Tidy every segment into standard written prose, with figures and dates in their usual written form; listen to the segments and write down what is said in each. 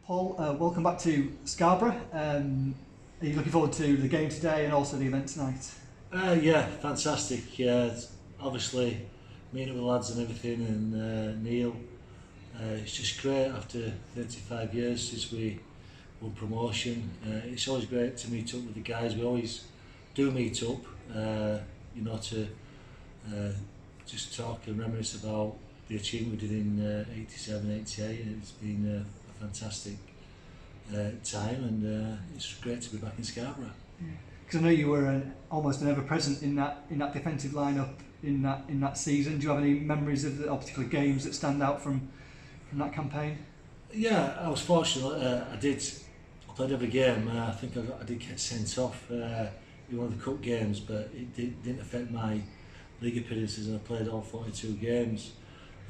Paul, welcome back to Scarborough. Are you looking forward to the game today and also the event tonight? Yeah, fantastic. Yeah, obviously meeting up with the lads and everything, and Neil. It's just great after 35 years since we won promotion. It's always great to meet up with the guys. We always do meet up, to just talk and reminisce about the achievement we did in 87, 88. It's been a fantastic time, and it's great to be back in Scarborough. Because I know you were almost an ever-present in that defensive lineup in that season. Do you have any memories of or particular games that stand out from that campaign? Yeah, I was fortunate. I played every game. I think I did get sent off in one of the cup games, but it didn't affect my league appearances, and I played all 42 games.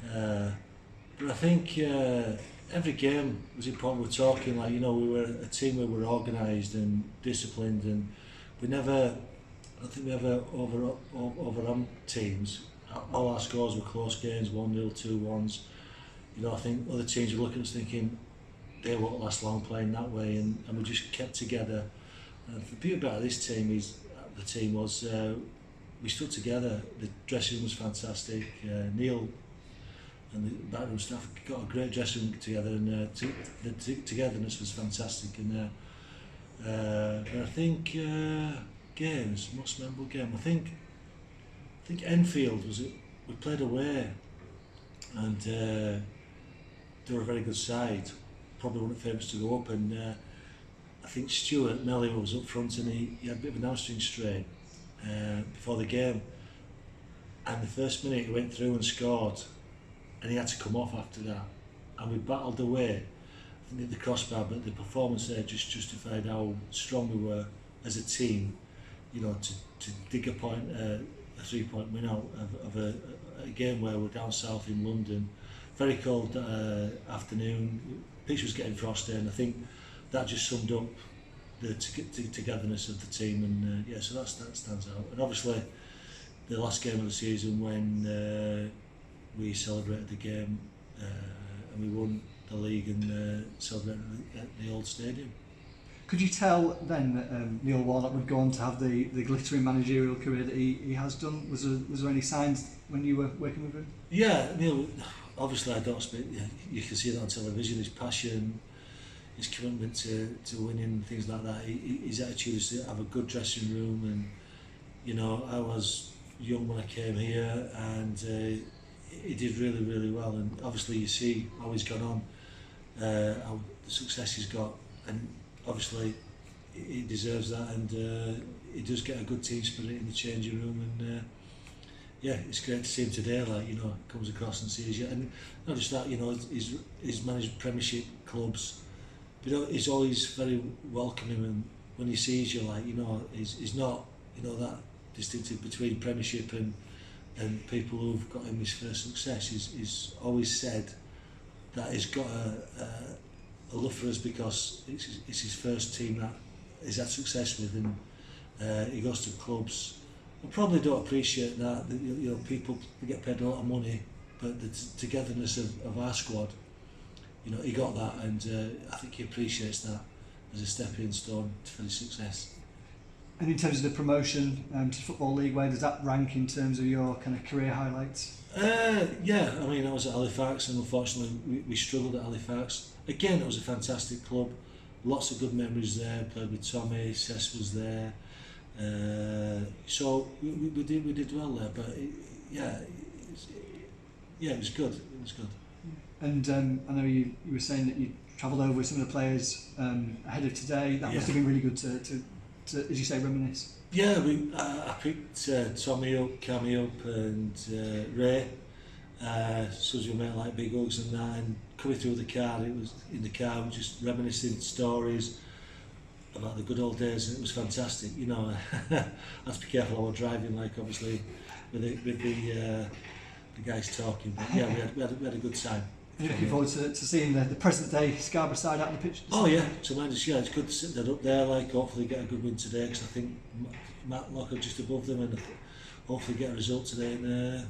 But I think every game was important. We're talking we were a team where we were organised and disciplined, and I don't think we ever overran teams. All our scores were close games, 1-0, 2-1s. I think other teams were looking at us thinking they won't last long playing that way, and we just kept together. And the beauty about this team was we stood together. The dressing room was fantastic. Neil and the backroom staff got a great dressing room together, and the togetherness was fantastic. And I think games, most memorable game. I think Enfield was it. We played away, and they were a very good side. Probably one of the favourites to go up, and I think Stuart Melly was up front, and he had a bit of an hamstring strain before the game. And the first minute he went through and scored, and he had to come off after that. And we battled away. I think at the crossbar, but the performance there just justified how strong we were as a team. To dig a 3-point win out of a game where we're down south in London. Very cold afternoon. Pitch was getting frosty, and I think that just summed up the togetherness of the team. And so that stands out. And obviously, the last game of the season when we celebrated the game and we won the league and celebrated at the old stadium. Could you tell then that Neil Warnock would go on to have the glittering managerial career that he has done? Was there any signs when you were working with him? Yeah, Neil, obviously I don't speak, you can see that on television, his passion, his commitment to winning, things like that. His attitude is to have a good dressing room, and I was young when I came here, and he did really, really well. And obviously you see how he's gone on, how the success he's got, and obviously he deserves that, and he does get a good team spirit in the changing room, and it's great to see him today. Comes across and sees you, and not just that. He's managed Premiership clubs, but he's always very welcoming, and when he sees you, he's not that distinctive between Premiership and people who've got him his first success. He's always said that he's got a love for us because it's his first team that he's had success with, and he goes to clubs. I probably don't appreciate that. People get paid a lot of money, but the togetherness of our squad, he got that, and I think he appreciates that as a stepping stone for his success. And in terms of the promotion to Football League, where does that rank in terms of your kind of career highlights? I was at Halifax, and unfortunately we struggled at Halifax. Again, it was a fantastic club, lots of good memories there. Played with Tommy, Cess was there. So we did well there, but it was good. It was good. And I know you were saying that you travelled over with some of the players ahead of today. That must have been really good to as you say, reminisce. Yeah, I picked Tommy up, Cammy up, and Ray. Susie were made like big hugs and that, and coming through the car, it was in the car, we just reminiscing stories about the good old days, and it was fantastic. I had to be careful how I was driving, obviously with the guys talking. But yeah, we had a good time. You're looking forward to seeing the present day Scarborough side out on the pitch? Oh yeah, tremendous. Yeah, it's good to sit there up there. Hopefully get a good win today, because I think Matlock are just above them, and hopefully get a result today, and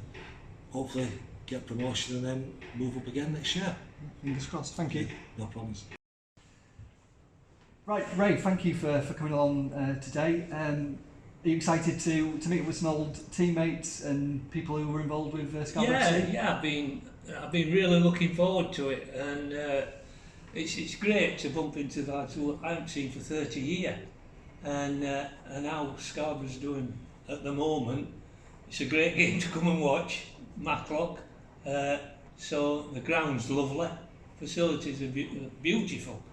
hopefully get promotion and then move up again next year. Fingers crossed. Thank you. No problems. Right, Ray, thank you for coming along today. Are you excited to meet up with some old teammates and people who were involved with Scarborough FC? Yeah, I've been really looking forward to it, and it's great to bump into lads who I haven't seen for 30 years, and how Scarborough's doing at the moment. It's a great game to come and watch, Matlock. So the ground's lovely, facilities are beautiful.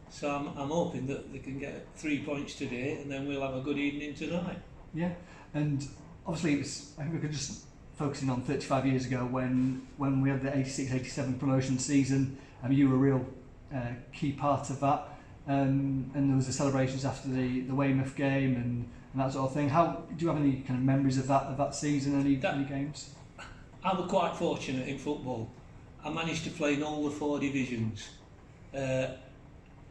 So I'm hoping that they can get 3 points today, and then we'll have a good evening tonight. Yeah, and obviously I think we could just focusing on 35 years ago when we had the 86-87 promotion season. You were a real key part of that, and there was the celebrations after the Weymouth game and that sort of thing. How do you have any kind of memories of that season? Any games? I was quite fortunate in football. I managed to play in all the 4 divisions.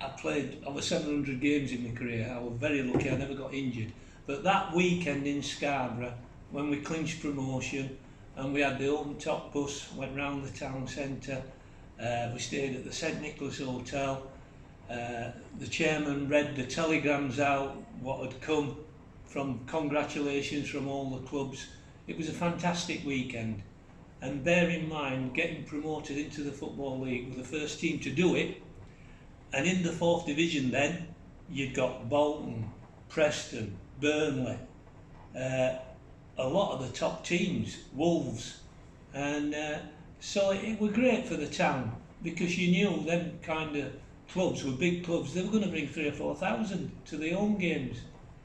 I played over 700 games in my career. I was very lucky, I never got injured. But that weekend in Scarborough, when we clinched promotion and we had the open top bus, went round the town centre, we stayed at the St Nicholas Hotel, the chairman read the telegrams out, what had come from congratulations from all the clubs. It was a fantastic weekend. And bear in mind, getting promoted into the Football League, with the first team to do it. And in the 4th division then, you'd got Bolton, Preston, Burnley, a lot of the top teams, Wolves. And so it was great for the town, because you knew them kind of clubs were big clubs. They were going to bring 3,000 or 4,000 to the home games.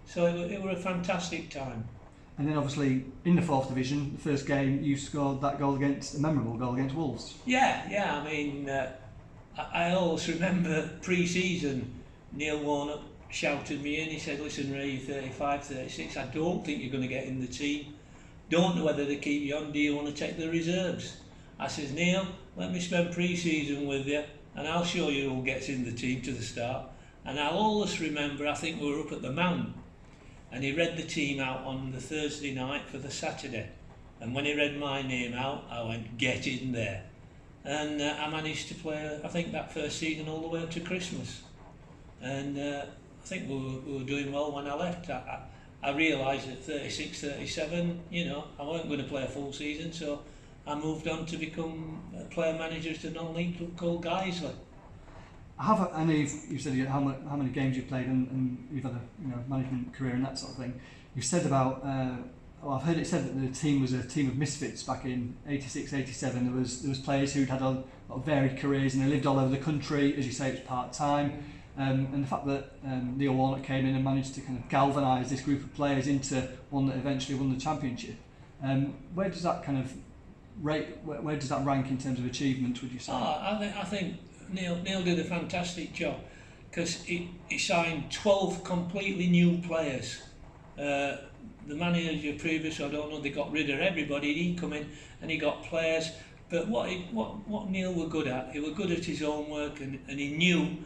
So it was a fantastic time. And then obviously in the 4th division, the first game you scored that a memorable goal against Wolves. Yeah, I mean, I always remember pre-season, Neil Warnock shouted me in. He said, "Listen, Ray, you're 35, 36, I don't think you're going to get in the team. Don't know whether they keep you on, do you want to take the reserves?" I says, "Neil, let me spend pre-season with you and I'll show you who gets in the team to the start." And I'll always remember, I think we were up at the Mount, and he read the team out on the Thursday night for the Saturday. And when he read my name out, I went, "Get in there." And I managed to play, I think, that first season all the way up to Christmas. And I think we were doing well when I left. I realised at 36, 37, I wasn't going to play a full season, so I moved on to become a player manager at a non-league club called Gainsborough. I know you've said how many games you've played and you've had a management career and that sort of thing. You've said about I've heard it said that the team was a team of misfits back in 86, 87. There was players who'd had a lot of varied careers and they lived all over the country. As you say, it was part-time. And the fact that Neil Warnock came in and managed to kind of galvanise this group of players into one that eventually won the championship. Where does that kind of where does that rank in terms of achievement, would you say? I think Neil did a fantastic job, because he signed 12 completely new players. The manager previous, I don't know, they got rid of everybody. He come in and he got players. But what Neil was good at, he was good at his own work, and he knew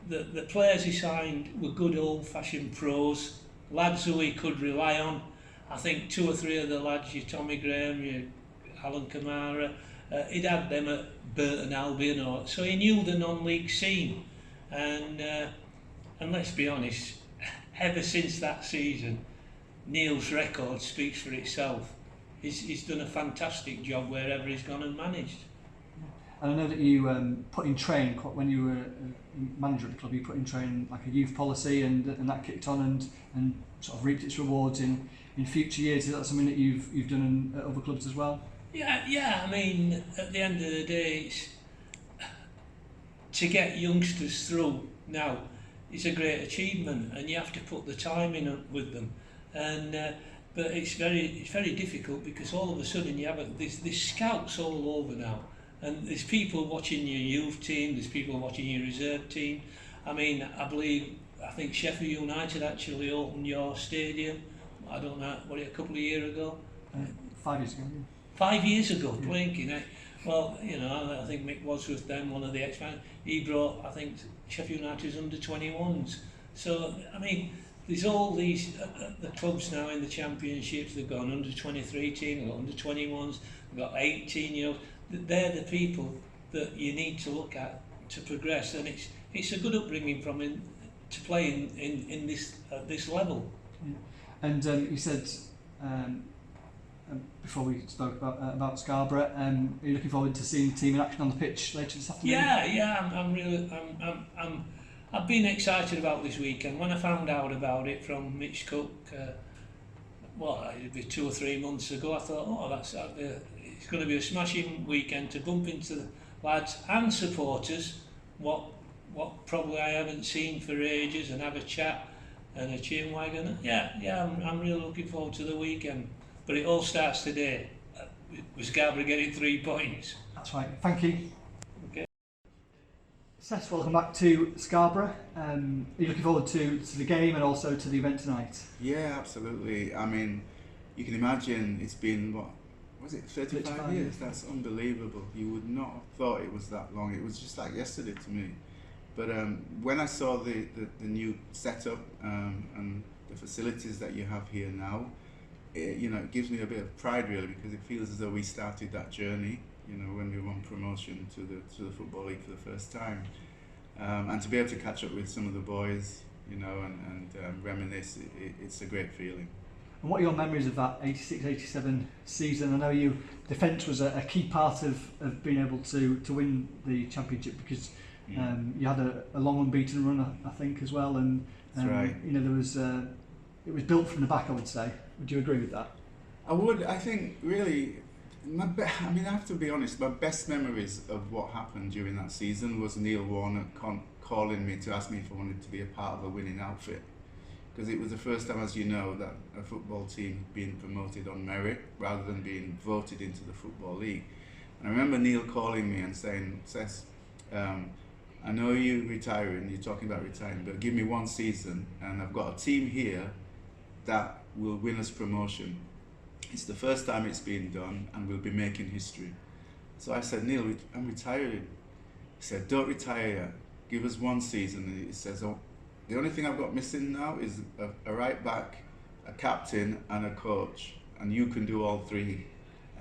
that the players he signed were good old-fashioned pros, lads who he could rely on. I think 2 or 3 of the lads, your Tommy Graham, your Alan Kamara, he'd had them at Burton Albion, so he knew the non-league scene. And let's be honest, ever since that season, Neil's record speaks for itself. He's done a fantastic job wherever he's gone and managed. And I know that you put in train, when you were manager at the club, you put in train like a youth policy, and that kicked on and sort of reaped its rewards in future years. Is that something that you've done at other clubs as well? Yeah. I mean, at the end of the day, it's, to get youngsters through now is a great achievement, and you have to put the time in with them. And but it's very difficult, because all of a sudden you have there's scouts all over now, and there's people watching your youth team, there's people watching your reserve team. I mean, I think Sheffield United actually opened your stadium. I don't know, a couple of years ago? 5 years ago. Yeah. 5 years ago, blinking. Well, I think Mick Wadsworth, then one of the ex-fans, he brought, I think, Sheffield United's under-21s. So, I mean, there's all these the clubs now in the championships. They've got an under-23 team, they've got under-21s, they've got 18-year-olds. They're the people that you need to look at to progress, and it's a good upbringing from to play in this at this level. Yeah. And you said before we spoke about Scarborough, are you looking forward to seeing the team in action on the pitch later this afternoon? Yeah, I've been excited about this weekend. When I found out about it from Mitch Cook, it'd be 2 or 3 months ago, I thought, it's going to be a smashing weekend to bump into the lads and supporters, what probably I haven't seen for ages, and have a chat and a chin wagon. I'm really looking forward to the weekend. But it all starts today with Scarborough getting 3 points. That's right. Thank you. Okay. Seth, welcome back to Scarborough. Are you looking forward to the game and also to the event tonight? Yeah, absolutely. I mean, you can imagine it's been, 35 years? That's unbelievable. You would not have thought it was that long. It was just like yesterday to me. But when I saw the new setup and the facilities that you have here now, it gives me a bit of pride really, because it feels as though we started that journey, when we won promotion to the Football League for the first time. And to be able to catch up with some of the boys, and reminisce, it's a great feeling. And what are your memories of that 86-87 season? I know defence was a key part of being able to win the championship, because you had a long unbeaten run, I think, as well. And that's right. There was it was built from the back, I would say. Would you agree with that? I would. I think really, I have to be honest. My best memories of what happened during that season was Neil Warnock calling me to ask me if I wanted to be a part of a winning outfit, because it was the first time, as you know, that a football team had been promoted on merit rather than being voted into the Football League. And I remember Neil calling me and saying, "Seth, I know you're retiring. You're talking about retiring, but give me 1 season, and I've got a team here that will win us promotion. It's the first time it's been done, and we'll be making history." So I said, "Neil, I'm retiring." He said, "Don't retire yet. Give us 1 season." And he says, "Oh, the only thing I've got missing now is a right back, a captain, and a coach, and you can do all 3.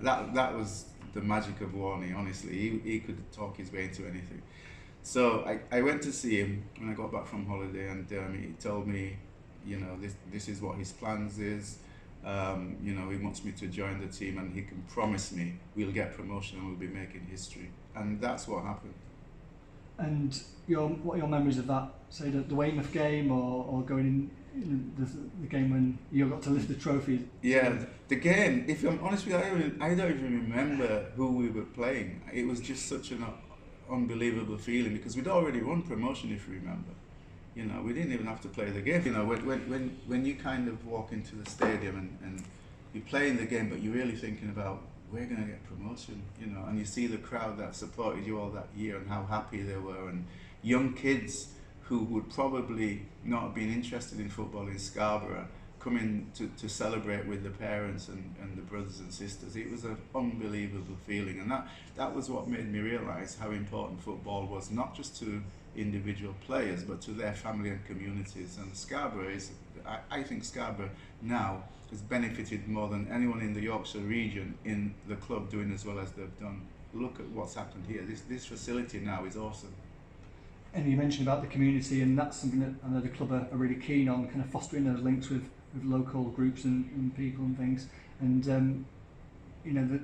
That was the magic of Warney, honestly. He could talk his way into anything. So I went to see him when I got back from holiday, and he told me, this is what his plans is. He wants me to join the team, and he can promise me we'll get promotion and we'll be making history. And that's what happened. And what are your memories of that? Say the Weymouth game, or going in the game when you got to lift the trophy? Yeah, the game. If I'm honest with you, I don't even remember who we were playing. It was just such an unbelievable feeling, because we'd already won promotion, if you remember. We didn't even have to play the game. When you kind of walk into the stadium and you're playing the game, but you're really thinking about, we're going to get promotion, and you see the crowd that supported you all that year and how happy they were, and young kids who would probably not have been interested in football in Scarborough coming to celebrate with the parents and the brothers and sisters. It was an unbelievable feeling, and that was what made me realise how important football was, not just to individual players, but to their family and communities. And Scarborough I think Scarborough now has benefited more than anyone in the Yorkshire region in the club doing as well as they've done. Look at what's happened here. This facility now is awesome. And you mentioned about the community, and that's something that I know the club are really keen on, kind of fostering those links with local groups and people and things. And the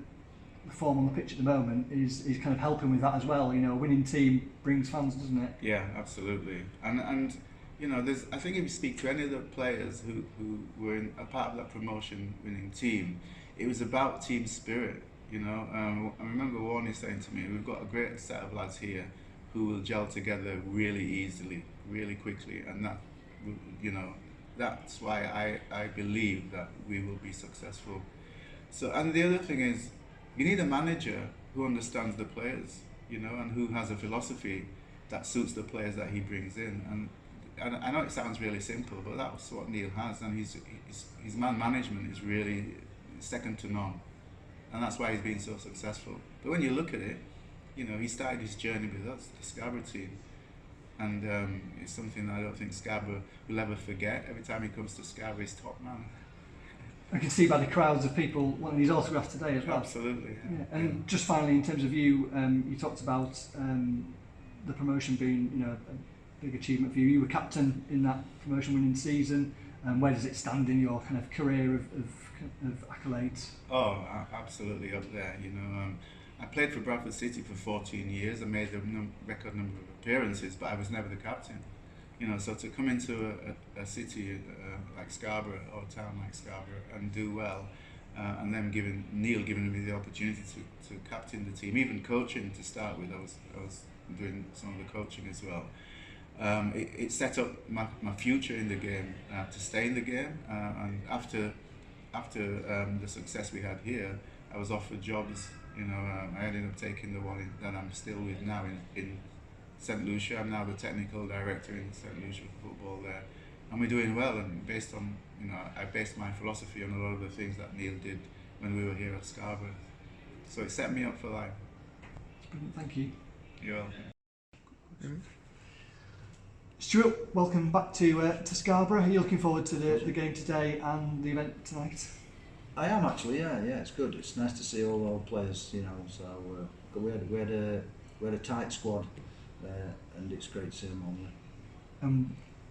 form on the pitch at the moment is kind of helping with that as well. A winning team brings fans, doesn't it? Yeah, absolutely. And I think if you speak to any of the players who were a part of that promotion winning team, it was about team spirit. I remember Warney saying to me, "We've got a great set of lads here who will gel together really easily, really quickly," and that, that's why I believe that we will be successful. So, and the other thing is, you need a manager who understands the players, and who has a philosophy that suits the players that he brings in. And I know it sounds really simple, but that's what Neil has, and his man management is really second to none, and that's why he's been so successful. But when you look at it, he started his journey with us, the Scarborough team, and it's something I don't think Scarborough will ever forget. Every time he comes to Scarborough, he's top man. I can see by the crowds of people wanting his autograph today as well. Absolutely. Yeah. And just finally, in terms of you, you talked about the promotion being, big achievement for you. You were captain in that promotion-winning season. Where does it stand in your kind of career of accolades? Oh, absolutely up there. You know, I played for Bradford City for 14 years. I made a record number of appearances, but I was never the captain. You know, so to come into a city like Scarborough, or a town like Scarborough, and do well, and then Neil giving me the opportunity to captain the team, even coaching to start with. I was doing some of the coaching as well. It set up my future in the game, to stay in the game, and after the success we had here, I was offered jobs. You know, I ended up taking the one that I'm still with now in St Lucia. I'm now the technical director in St Lucia football there, and we're doing well. And based on, you know, I based my philosophy on a lot of the things that Neil did when we were here at Scarborough. So it set me up for life. Brilliant, thank you. You're welcome. Stuart, welcome back to Scarborough. Are you looking forward to the game today and the event tonight? I am actually, yeah, it's good. It's nice to see all our players, you know. So we had a tight squad, and it's great to see them all there.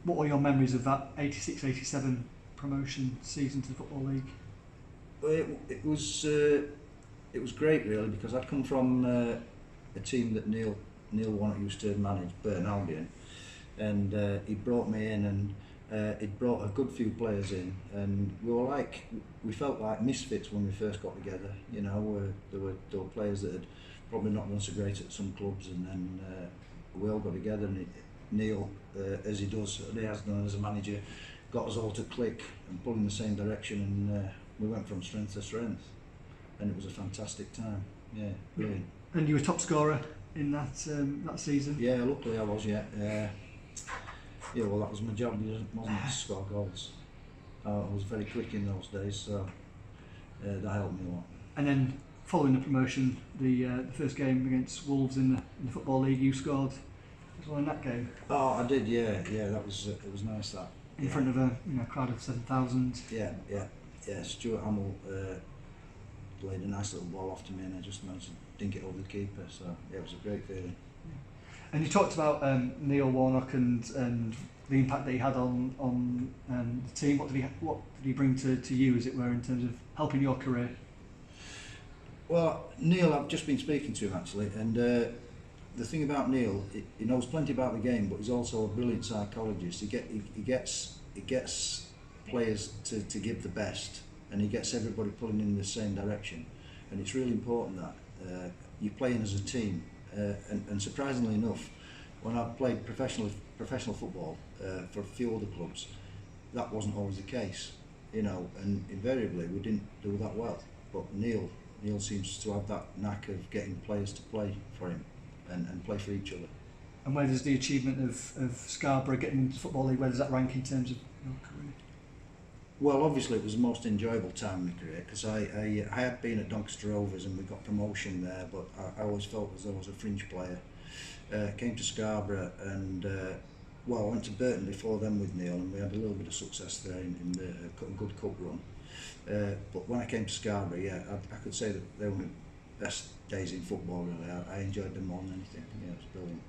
What were your memories of that 86-87 promotion season to the Football League? Well, it was great really, because I'd come from a team that Neil Warnock used to manage, Burton Albion, and he brought me in, and he'd brought a good few players in, and we felt like misfits when we first got together. You know, there were players that had probably not done so great at some clubs, and then we all got together, and Neil, as he has done as a manager, got us all to click and pull in the same direction, and we went from strength to strength, and it was a fantastic time. Yeah, brilliant. And you were top scorer in that season? Yeah, luckily I was. Yeah, well, that was my job, wasn't it, to score goals. I was very quick in those days, so that helped me a lot. And then following the promotion, the first game against Wolves in the Football League, you scored as well in that game. Oh, I did. Yeah. That was it was nice, that. In front of a crowd of 7,000. Yeah. Stuart Hamill played a nice little ball off to me, and I just managed to dink it over the keeper. So yeah, it was a great feeling. And you talked about Neil Warnock and the impact that he had on the team. What did he bring to you, as it were, in terms of helping your career? Well, Neil, I've just been speaking to him actually, and the thing about Neil, he knows plenty about the game, but he's also a brilliant psychologist. He gets players to give the best, and he gets everybody pulling in the same direction. And it's really important that you're playing as a team. And surprisingly enough, when I played professional football for a few other clubs, that wasn't always the case, you know, and invariably we didn't do that well. But Neil seems to have that knack of getting players to play for him and play for each other. And where does the achievement of Scarborough getting into the Football League, where does that rank in terms of your career? Well, obviously it was the most enjoyable time in my career, because I had been at Doncaster Rovers and we got promotion there, but I always felt as though I was a fringe player. Came to Scarborough, and I went to Burton before then with Neil, and we had a little bit of success there in a good cup run. But when I came to Scarborough, yeah, I could say that they were my best days in football really. I enjoyed them more than anything. Yeah, it was brilliant.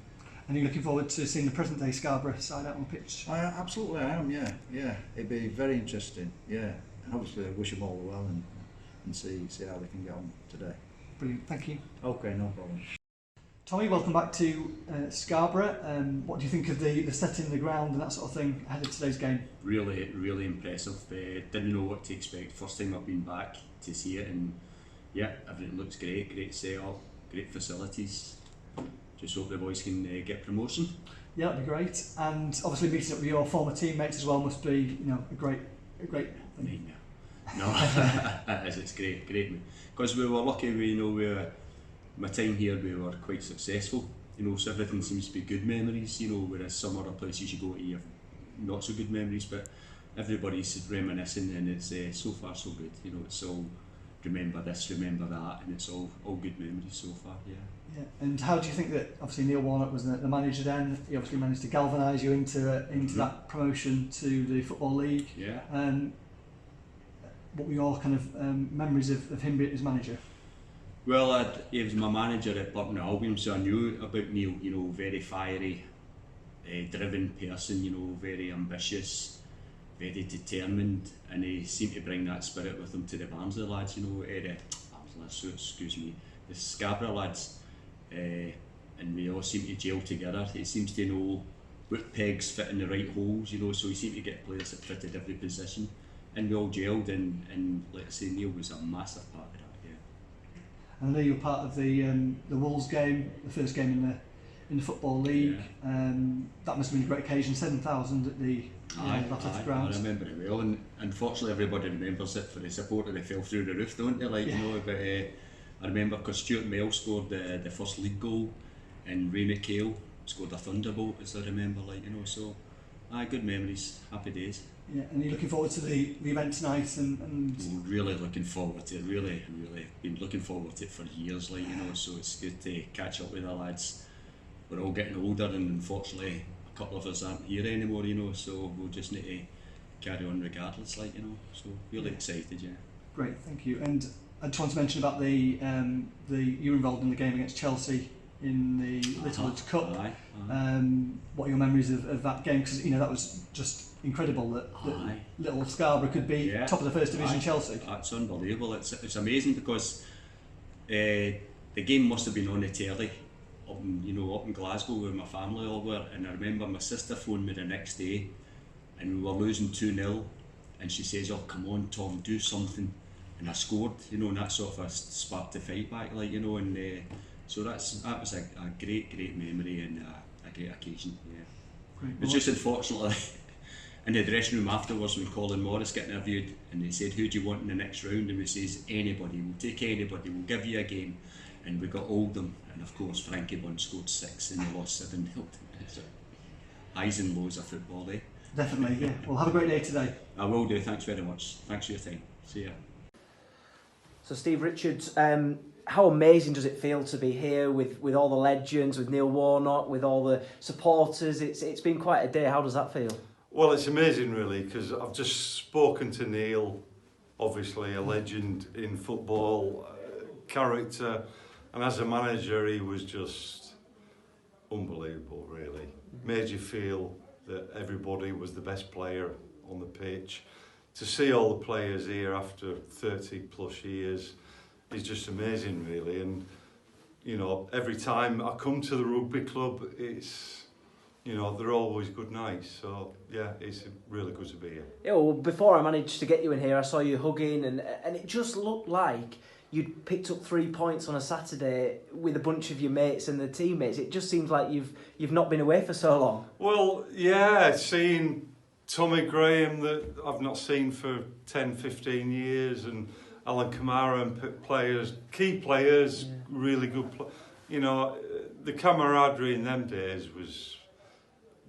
And you're looking forward to seeing the present day Scarborough side out on the pitch? Absolutely I am, yeah. It'd be very interesting, yeah. And obviously I wish them all well and see how they can get on today. Brilliant, thank you. Okay, no problem. Tommy, welcome back to Scarborough. What do you think of the setting, the ground and that sort of thing ahead of today's game? Really impressive. Didn't know what to expect. First time I've been back to see it, and yeah, everything looks great set-up, great facilities. Just hope the boys can get promotion. Yeah, that'd be great. And obviously meeting up with your former teammates as well must be, a great nightmare. No, it's great. Because we were lucky. My time here, we were quite successful. So everything seems to be good memories. Whereas some other places you go to, you have not so good memories. But everybody's reminiscing, and it's so far so good. It's all remember this, remember that, and it's all good memories so far. Yeah. And how do you think that, obviously Neil Warnock was the manager then, he obviously managed to galvanise you into that promotion to the Football League. Yeah. What were your kind of memories of him being his manager? Well, he was my manager at Burton Albion, so I knew about Neil, very fiery, driven person, you know, very ambitious, very determined, and he seemed to bring that spirit with him to the Barnsley lads, you know, the Scarborough lads, and we all seem to gel together. He seems to know what pegs fit in the right holes, you know, so he seemed to get players that fitted every position, and we all gelled, and like I say, Neil was a massive part of that. I know you were part of the Wolves game, the first game in the Football League. Yeah. That must have been a great occasion. 7,000 at the athletic grounds. I remember it well, and unfortunately everybody remembers it for the supporter that fell through the roof, don't they? Like, you know, but I remember because Stuart Mail scored the first league goal, and Ray McHale scored a thunderbolt, as I remember, like, you know. So, good memories, happy days. Yeah, and you're looking forward to the event tonight, and really looking forward to it. Really been looking forward to it for years, like, you know. So it's good to catch up with the lads. We're all getting older, and unfortunately a couple of us aren't here anymore, you know. So we'll just need to carry on regardless, like, you know. So really excited, yeah. Great, thank you. And I just want to mention about the you were involved in the game against Chelsea in the Littlewoods Cup. What are your memories of that game? Because, you know, that was just incredible that little Scarborough could be top of the first division Chelsea. That's unbelievable. It's amazing because the game must have been on the telly up in Glasgow where my family all were, and I remember my sister phoned me the next day and we were losing 2-0, and she says, "Oh, come on Tom, do something," and I scored, you know, and that sort of sparked the fight back, like, you know, and so that was a great memory and a great occasion. Yeah. Great. It's just unfortunately in the dressing room afterwards when Colin Morris got interviewed and they said, "Who do you want in the next round?" and we says, "Anybody, we'll take anybody, we'll give you a game." And we got Oldham, and of course Frankie Bunn scored 6 and they lost 7-0. So, highs and lows of football, eh? Definitely, yeah. Well, have a great day today. I will do, thanks very much. Thanks for your time. See ya. So Steve Richards, how amazing does it feel to be here with all the legends, with Neil Warnock, with all the supporters? It's been quite a day. How does that feel? Well, it's amazing really, because I've just spoken to Neil, obviously a legend in football, character, and as a manager he was just unbelievable really. Made you feel that everybody was the best player on the pitch. To see all the players here after 30 plus years is just amazing really, and you know, every time I come to the rugby club it's, you know, they're always good nights, so yeah, it's really good to be here. Yeah, well, before I managed to get you in here I saw you hugging and it just looked like you'd picked up 3 points on a Saturday with a bunch of your mates and the teammates. It just seems like you've not been away for so long. Well, yeah, seeing Tommy Graham that I've not seen for 10, 15 years, and Alan Kamara and players, key players, really good you know, the camaraderie in them days was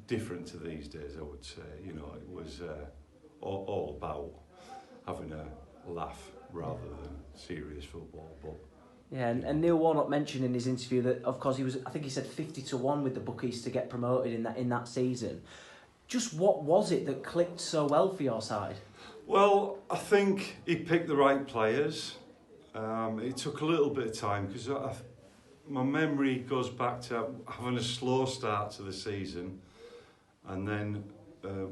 different to these days, I would say. You know, it was all about having a laugh rather than serious football. But yeah, and Neil Warnock mentioned in his interview that, of course, I think he said 50-1 with the bookies to get promoted in that season. Just what was it that clicked so well for your side? Well, I think he picked the right players. It took a little bit of time because my memory goes back to having a slow start to the season, and then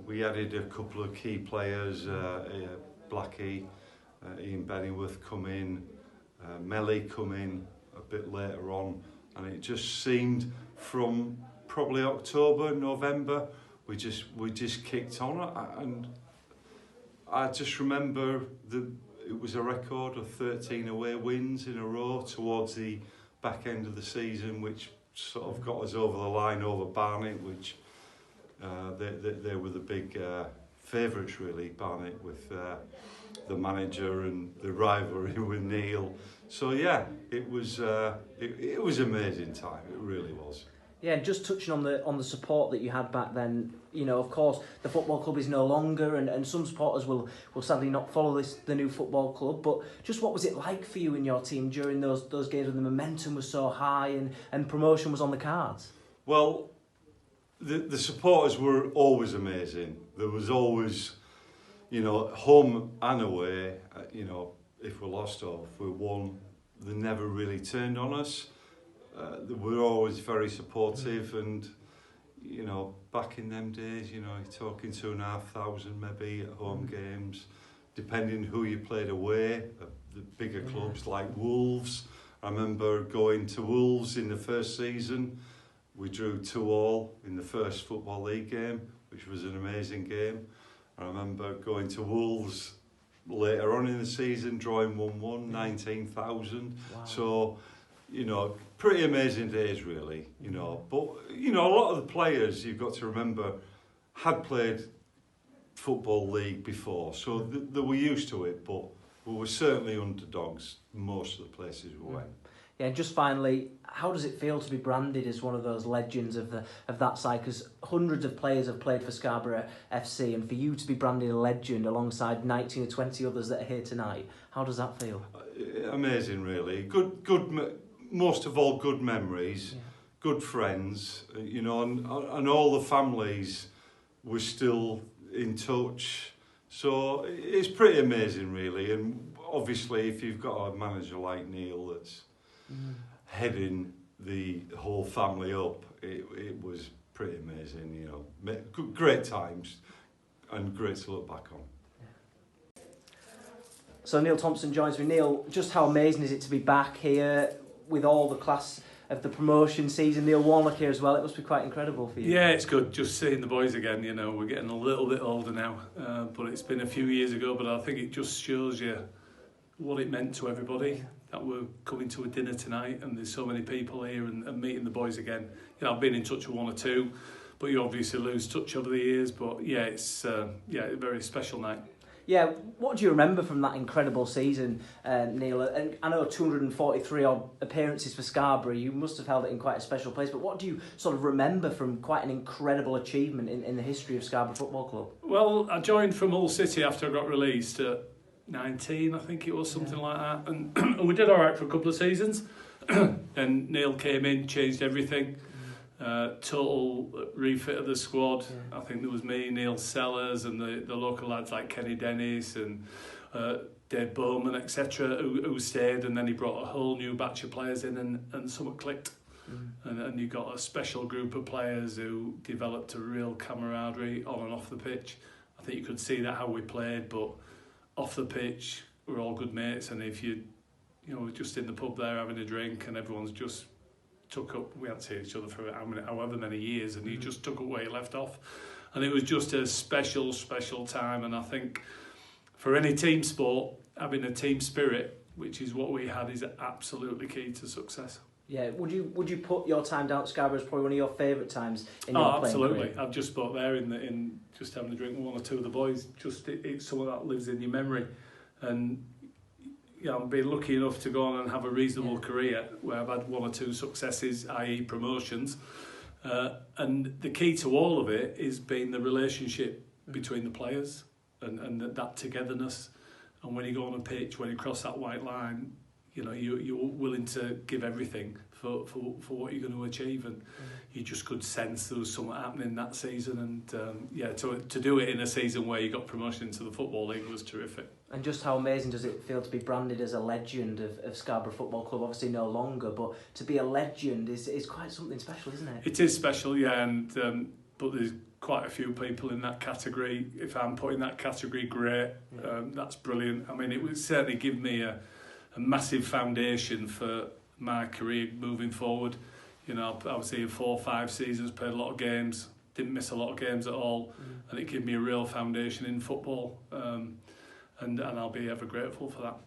we added a couple of key players, Blackie, Ian Bennyworth come in, Melly come in a bit later on, and it just seemed from probably October, November, we just kicked on, and I just remember it was a record of 13 away wins in a row towards the back end of the season, which sort of got us over the line over Barnet, which they were the big favourites really, Barnet, with the manager and the rivalry with Neil. So yeah, it was amazing time. It really was. Yeah, and just touching on the support that you had back then, you know, of course, the football club is no longer, and some supporters will sadly not follow the new football club, but just what was it like for you and your team during those games when the momentum was so high and promotion was on the cards? Well, the supporters were always amazing. There was always, you know, home and away, you know, if we lost or if we won, they never really turned on us. They were always very supportive, and you know, back in them days, you know, you're talking 2,500 maybe at home games, depending who you played away, at the bigger clubs like Wolves. I remember going to Wolves in the first season. We drew 2-2 in the first Football League game, which was an amazing game. I remember going to Wolves later on in the season, drawing 1-1, 19,000. Wow. So, you know, pretty amazing days really, you know. But, you know, a lot of the players, you've got to remember, had played Football League before, so they were used to it, but we were certainly underdogs most of the places we went. Yeah, and just finally, how does it feel to be branded as one of those legends of that side? Because hundreds of players have played for Scarborough FC, and for you to be branded a legend alongside 19 or 20 others that are here tonight, how does that feel? Amazing, really. Good. Most of all, good memories, good friends. You know, and all the families were still in touch. So it's pretty amazing, really. And obviously, if you've got a manager like Neil that's heading the whole family up, it was pretty amazing, you know. Great times and great to look back on. So Neil Thompson joins me. Neil, just how amazing is it to be back here with all the class of the promotion season? Neil, Warnock here as well. It must be quite incredible for you. Yeah, it's good just seeing the boys again. You know, we're getting a little bit older now, but it's been a few years ago. But I think it just shows you what it meant to everybody that we're coming to a dinner tonight, and there's so many people here and meeting the boys again. You know, I've been in touch with one or two, but you obviously lose touch over the years. But yeah, it's a very special night. Yeah, what do you remember from that incredible season, Neil? And I know 243 odd appearances for Scarborough. You must have held it in quite a special place. But what do you sort of remember from quite an incredible achievement in the history of Scarborough Football Club? Well, I joined from Hull City after I got released at 19, I think it was, something like that. And we did all right for a couple of seasons. And Neil came in, changed everything. Total refit of the squad. I think there was me, Neil Sellers, and the local lads like Kenny Dennis and Dave Bowman, etc., who stayed, and then he brought a whole new batch of players in, and something clicked. And you got a special group of players who developed a real camaraderie on and off the pitch. I think you could see that how we played, but off the pitch we're all good mates, and if you know, we're just in the pub there having a drink and everyone's just took up, we hadn't seen each other for however many years, and you just took up where you left off, and it was just a special time. And I think for any team sport, having a team spirit, which is what we had, is absolutely key to success. Yeah, would you put your time down at Scarborough as probably one of your favourite times in your playing absolutely career? I've just spoke there in just having a drink with one or two of the boys. Just it's something that lives in your memory. And yeah, I've been lucky enough to go on and have a reasonable career where I've had one or two successes, i.e. promotions. And the key to all of it is being the relationship between the players and that togetherness. And when you go on a pitch, when you cross that white line, you know, you're willing to give everything for what you're going to achieve. And you just could sense there was something happening that season. And to do it in a season where you got promotion into the Football League was terrific. And just how amazing does it feel to be branded as a legend of Scarborough Football Club? Obviously no longer, but to be a legend is quite something special, isn't it? It is special, yeah, and but there's quite a few people in that category. If I'm put in that category, great. That's brilliant. I mean, it would certainly give me a massive foundation for my career moving forward. You know, I was here 4 or 5 seasons, played a lot of games, didn't miss a lot of games at all, and it gave me a real foundation in football. And I'll be ever grateful for that.